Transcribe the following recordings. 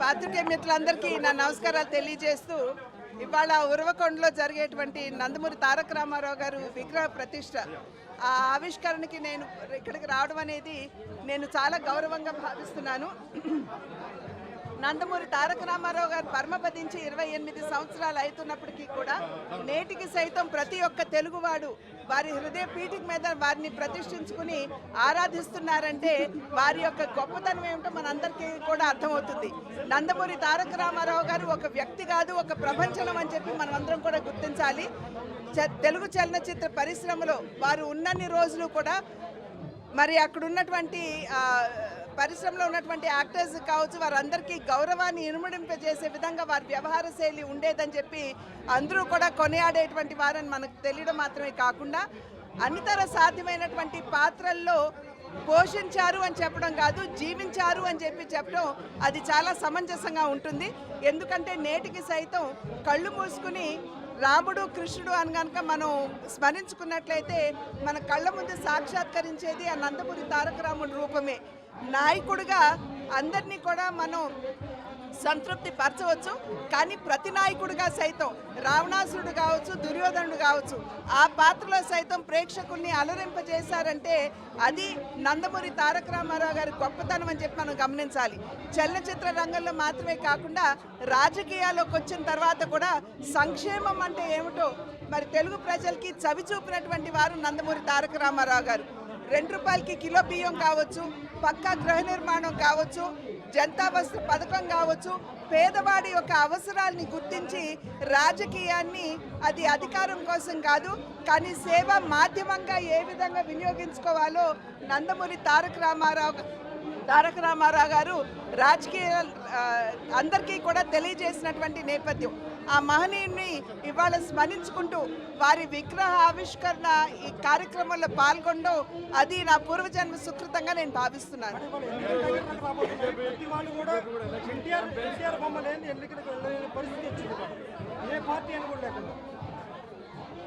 పాత్రికేయ మిత్రులందరికీ నా నమస్కారాలు తెలియజేస్తూ ఇవాళ ఉరవకొండలో జరిగేటువంటి నందమూరి తారక రామారావు గారు విగ్రహ ప్రతిష్ట ఆ ఆవిష్కరణకి నేను ఇక్కడికి రావడం అనేది నేను చాలా గౌరవంగా భావిస్తున్నాను. నందమూరి తారక రామారావు గారు పరమపదించి 28 సంవత్సరాలు అవుతున్నప్పటికీ కూడా నేటికి సైతం ప్రతి ఒక్క తెలుగువాడు వారి హృదయ పీఠిక మీద వారిని ప్రతిష్ఠించుకుని ఆరాధిస్తున్నారంటే వారి యొక్క గొప్పతనం ఏమిటో మనందరికీ కూడా అర్థమవుతుంది. నందమూరి తారక రామారావు గారు ఒక వ్యక్తి కాదు, ఒక ప్రపంచం అని చెప్పి మనం అందరం కూడా గుర్తించాలి. తెలుగు చలనచిత్ర పరిశ్రమలో వారు ఉన్నన్ని రోజులు కూడా మరి అక్కడ ఉన్నటువంటి పరిశ్రమలో ఉన్నటువంటి యాక్టర్స్ కావచ్చు, వారందరికీ గౌరవాన్ని ఇనుమడింపజేసే విధంగా వారి వ్యవహార శైలి ఉండేదని చెప్పి అందరూ కూడా కొనియాడేటువంటి వారని మనకు తెలియడం మాత్రమే కాకుండా అన్నితర సాధ్యమైనటువంటి పాత్రల్లో పోషించారు అని చెప్పడం కాదు, జీవించారు అని చెప్పడం అది చాలా సమంజసంగా ఉంటుంది. ఎందుకంటే నేటికి సైతం కళ్ళు మూసుకుని రాముడు కృష్ణుడు అని కనుక మనం స్మరించుకున్నట్లయితే మన కళ్ళ ముందు సాక్షాత్కరించేది ఆ నందమూరి తారక రాముడి రూపమే. నాయకుడిగా అందరినీ కూడా మనం సంతృప్తి పరచవచ్చు, కానీ ప్రతి నాయకుడిగా సైతం రావణాసురుడు కావచ్చు, దుర్యోధనుడు కావచ్చు, ఆ పాత్రలో సైతం ప్రేక్షకుల్ని అలరింపజేశారంటే అది నందమూరి తారక రామారావు గారి గొప్పతనం అని చెప్పి మనం గమనించాలి. చలనచిత్ర రంగంలో మాత్రమే కాకుండా రాజకీయాల్లోకి వచ్చిన తర్వాత కూడా సంక్షేమం అంటే ఏమిటో మరి తెలుగు ప్రజలకి చవి చూపినటువంటి వారు నందమూరి తారక రామారావు గారు. 2 రూపాయలకి కిలో బియ్యం కావచ్చు, పక్కా గృహ నిర్మాణం కావచ్చు, జనతా వస్త్ర పథకం కావచ్చు, పేదవాడి యొక్క అవసరాలని గుర్తించి రాజకీయాన్ని అది అధికారం కోసం కాదు కానీ సేవా మాధ్యమంగా ఏ విధంగా వినియోగించుకోవాలో నందమూరి తారక రామారావు గారు రాజకీయ అందరికీ కూడా తెలియజేసినటువంటి నేపథ్యం. ఆ మహనీయుని ఇవాళ స్మరించుకుంటూ వారి విగ్రహ ఆవిష్కరణ ఈ కార్యక్రమంలో పాల్గొనడం అది నా పూర్వజన్మ సుకృతంగా నేను భావిస్తున్నాను.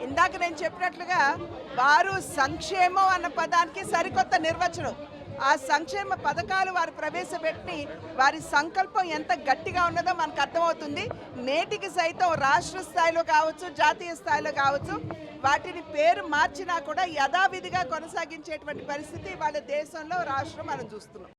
ఇందాక నేను చెప్పినట్లుగా వారు సంక్షేమం అన్న పదానికి సరికొత్త నిర్వచనం. ఆ సంక్షేమ పథకాలు వారు ప్రవేశపెట్టి వారి సంకల్పం ఎంత గట్టిగా ఉన్నదో మనకు అర్థమవుతుంది. నేటికి సైతం రాష్ట్ర స్థాయిలో కావచ్చు, జాతీయ స్థాయిలో కావచ్చు, వాటిని పేరు మార్చినా కూడా యథావిధిగా కొనసాగించేటువంటి పరిస్థితి వాళ్ళ దేశంలో రాష్ట్రం మనం చూస్తున్నాం.